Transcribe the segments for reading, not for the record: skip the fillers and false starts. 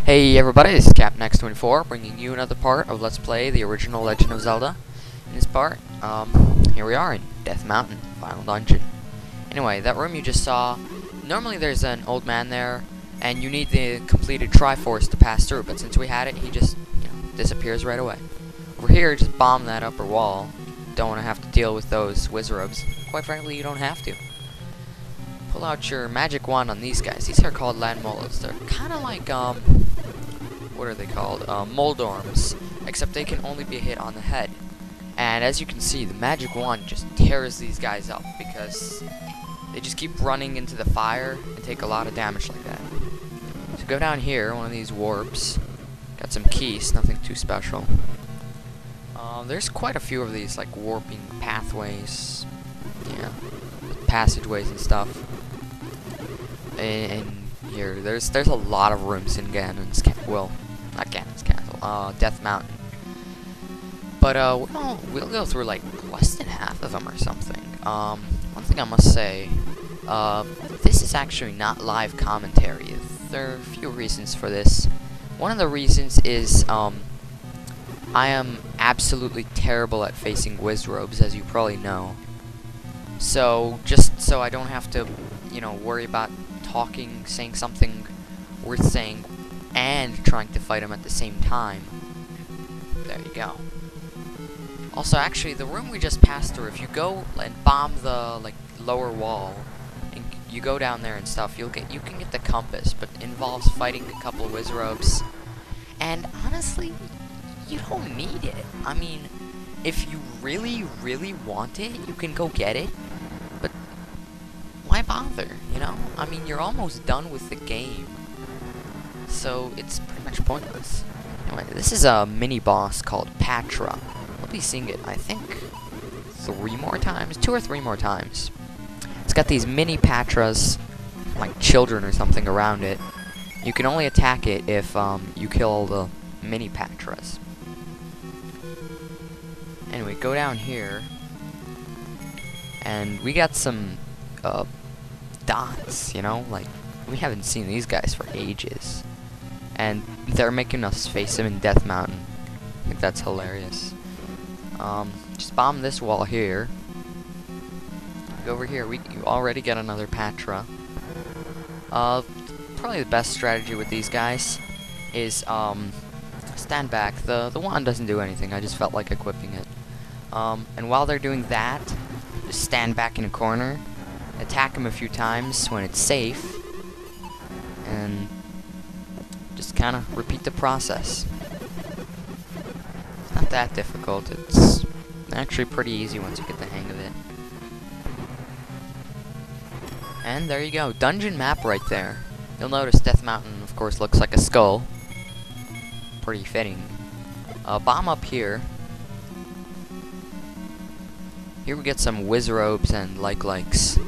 Hey everybody, this is CapNext24 bringing you another part of Let's Play the original Legend of Zelda. In this part, here we are in Death Mountain, Final Dungeon. Anyway, that room you just saw, normally there's an old man there, and you need the completed Triforce to pass through, but since we had it, he just, disappears right away. Over here, just bomb that upper wall. Don't want to have to deal with those Wizarobes. Quite frankly, you don't have to. Pull out your magic wand on these guys. These are called land molas. They're kind of like, what are they called? Moldorms, except they can only be hit on the head. And as you can see, the magic wand just tears these guys up because they just keep running into the fire and take a lot of damage like that. So go down here, one of these warps. Got some keys, nothing too special. There's quite a few of these, like warping pathways, passageways and stuff. And here, there's a lot of rooms in Ganon's well, not Ganon's castle, Death Mountain. But we'll go through like less than half of them or something. One thing I must say, this is actually not live commentary. There are a few reasons for this. One of the reasons is I am absolutely terrible at facing Wizarobes, as you probably know. So just so I don't have to, worry about talking, saying something worth saying, and trying to fight him at the same time. There you go. Also, actually, the room we just passed through, if you go and bomb the lower wall, and you go down there and stuff, you can get the compass, but it involves fighting a couple of Wizarobes. And honestly, you don't need it. I mean, if you really, really want it, you can go get it. But why bother, I mean, you're almost done with the game. So it's pretty much pointless. Anyway, this is a mini-boss called Patra. We'll be seeing it, I think, 2 or 3 more times. It's got these mini Patras, like children or something, around it. You can only attack it if you kill all the mini Patras. Anyway, go down here, and we got some dots, like, we haven't seen these guys for ages, and they're making us face them in Death Mountain. I think that's hilarious. Just bomb this wall here. Go over here. You already get another Patra. Probably the best strategy with these guys is stand back. The wand doesn't do anything. I just felt like equipping it. And while they're doing that, just stand back in a corner, attack them a few times when it's safe, and just kind of repeat the process. It's not that difficult. It's actually pretty easy once you get the hang of it. And there you go, dungeon map right there. You'll notice Death Mountain, of course, looks like a skull. Pretty fitting. Bomb up here. Here we get some Wizarobes and likes.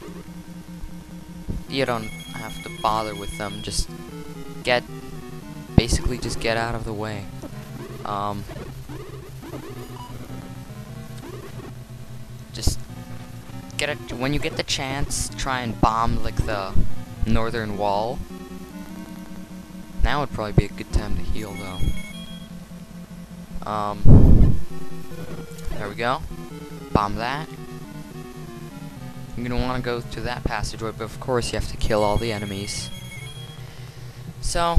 You don't have to bother with them. Just basically get out of the way. Just when you get the chance, try and bomb the northern wall. Now would probably be a good time to heal, though. There we go. Bomb that. You're gonna want to go to that passageway, but of course you have to kill all the enemies. So,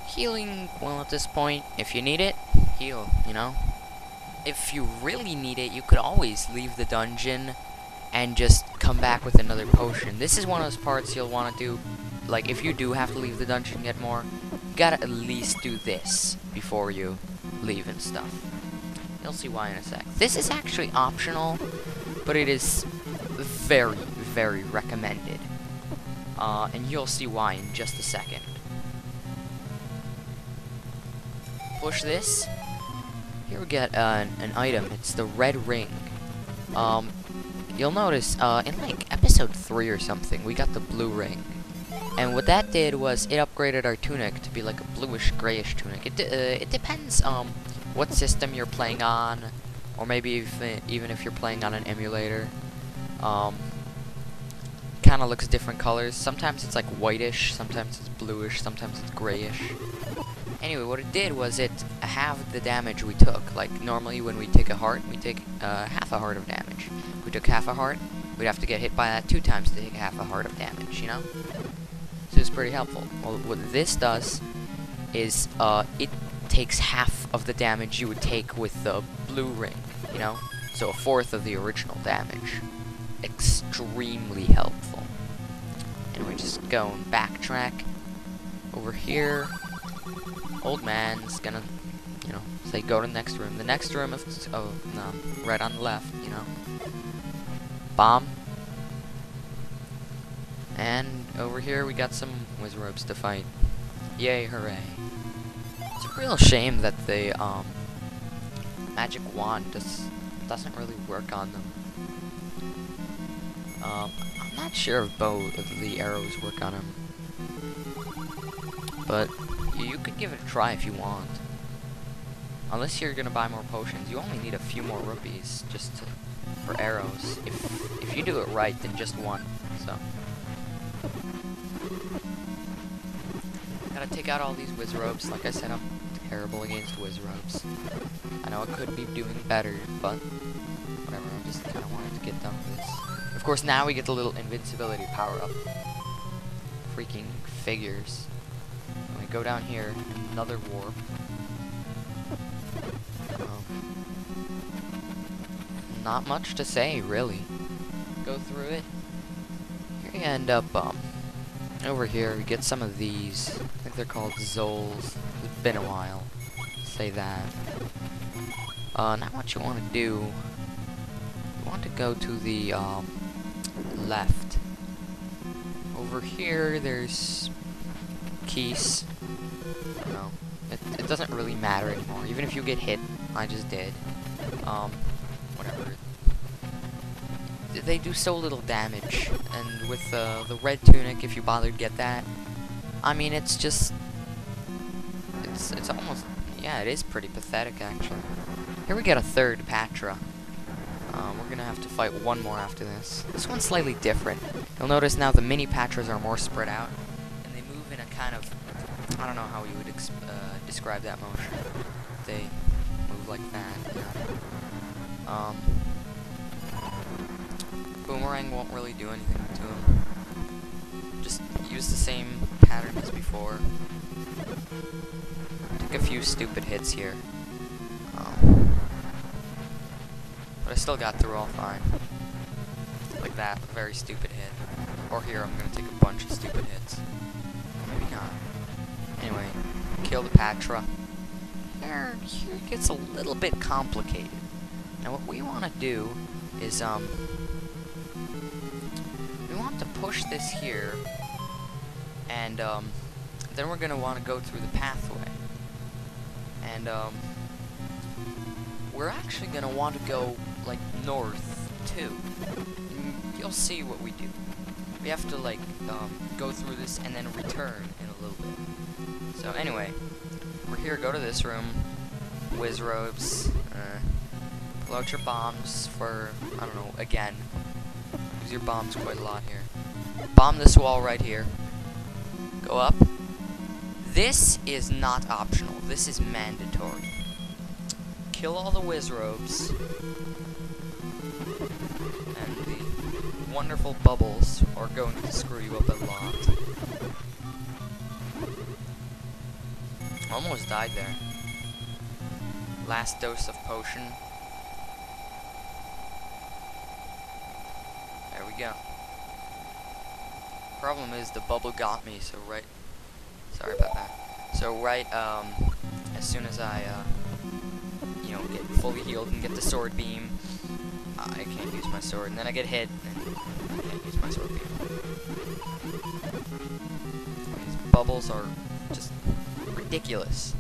healing, well, at this point, if you need it, heal, If you really need it, you could always leave the dungeon and just come back with another potion. This is one of those parts you'll want to do, like, if you do have to leave the dungeon and get more, you gotta at least do this before you leave and stuff. You'll see why in a sec. This is actually optional, but it is very, very recommended. And you'll see why in just a second. Push this. Here we get an item. It's the red ring. You'll notice in like episode 3 or something, we got the blue ring. And what that did was it upgraded our tunic to be like a bluish grayish tunic. It depends what system you're playing on, or maybe even if you're playing on an emulator. Kind kind of looks different colors. Sometimes it's like whitish, sometimes it's bluish, sometimes it's grayish. Anyway, what it did was it halved the damage we took. Like, normally when we take a heart, we take half a heart of damage. If we took half a heart, we'd have to get hit by that 2 times to take half a heart of damage, you know? So it's pretty helpful. Well, what this does is it takes half of the damage you would take with the blue ring, you know? So a fourth of the original damage. Extremely helpful. Anyway, just go and backtrack. Over here, old man's gonna, you know, say go to the next room. The next room is, right on the left, you know. Bomb. And over here we got some wizards to fight. Yay, hooray. It's a real shame that the magic wand doesn't really work on them. I'm not sure if both of the arrows work on him, but you could give it a try if you want. Unless you're gonna buy more potions, you only need a few more rupees just for arrows. If you do it right, then just one. So gotta take out all these wizards. Like I said, I'm terrible against wizards. I know I could be doing better, but whatever. I just kind of wanted to get done with this. Of course, now we get the little invincibility power up. Freaking figures. And we go down here, another warp. Not much to say, really. Go through it. Here you end up, over here, we get some of these. I think they're called Zols. It's been a while. Say that. Now what you want to do, you want to go to the, left. Over here, there's keys. No, it doesn't really matter anymore. Even if you get hit, I just did. Whatever. They do so little damage, and with the red tunic, if you bother to get that, I mean, it's just, it's almost, yeah, it is pretty pathetic actually. Here we get a third Patra. We're gonna have to fight one more after this. This one's slightly different. You'll notice now the mini Patras are more spread out, and they move in a kind of, I don't know how you would describe that motion. They move like that. Yeah. Boomerang won't really do anything to him. Just use the same pattern as before. Take a few stupid hits here. But I still got through all fine. Like that, a very stupid hit. Or here, I'm gonna take a bunch of stupid hits. Maybe not. Anyway, kill the Patra. Here it gets a little bit complicated. Now what we want to do is, we want to push this here, and then we're gonna want to go through the pathway, and we're actually gonna want to go like north too. And you'll see what we do. We have to like go through this and then return in a little bit. So anyway, we're here. Go to this room. Wizrobes. Pull out your bombs for, I don't know, again. Use your bombs quite a lot here. Bomb this wall right here. Go up. This is not optional. This is mandatory. Kill all the wizrobes. And the wonderful bubbles are going to screw you up a lot. Almost died there. Last dose of potion. There we go. Problem is the bubble got me, so right, sorry about that. So right, as soon as I, you know, get fully healed and get the sword beam, I can't use my sword, and then I get hit, and I can't use my sword beam. These bubbles are just ridiculous.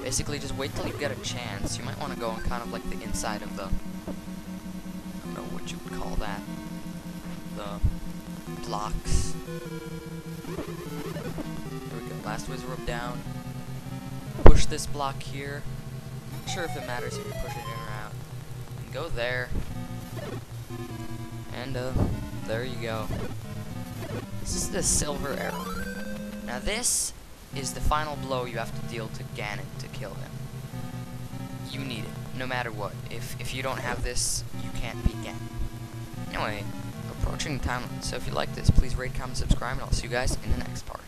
Basically, just wait till you get a chance. You might want to go on kind of like the inside of the, I don't know what you would call that, the blocks. There we go, last wizard down. Push this block here. not sure if it matters if you push it in or out. And go there. And, there you go. This is the silver arrow. Now this is the final blow you have to deal to Ganon to kill him. You need it, no matter what. If you don't have this, you can't beat Ganon. Anyway, approaching time limit. So if you like this, please rate, comment, subscribe, and I'll see you guys in the next part.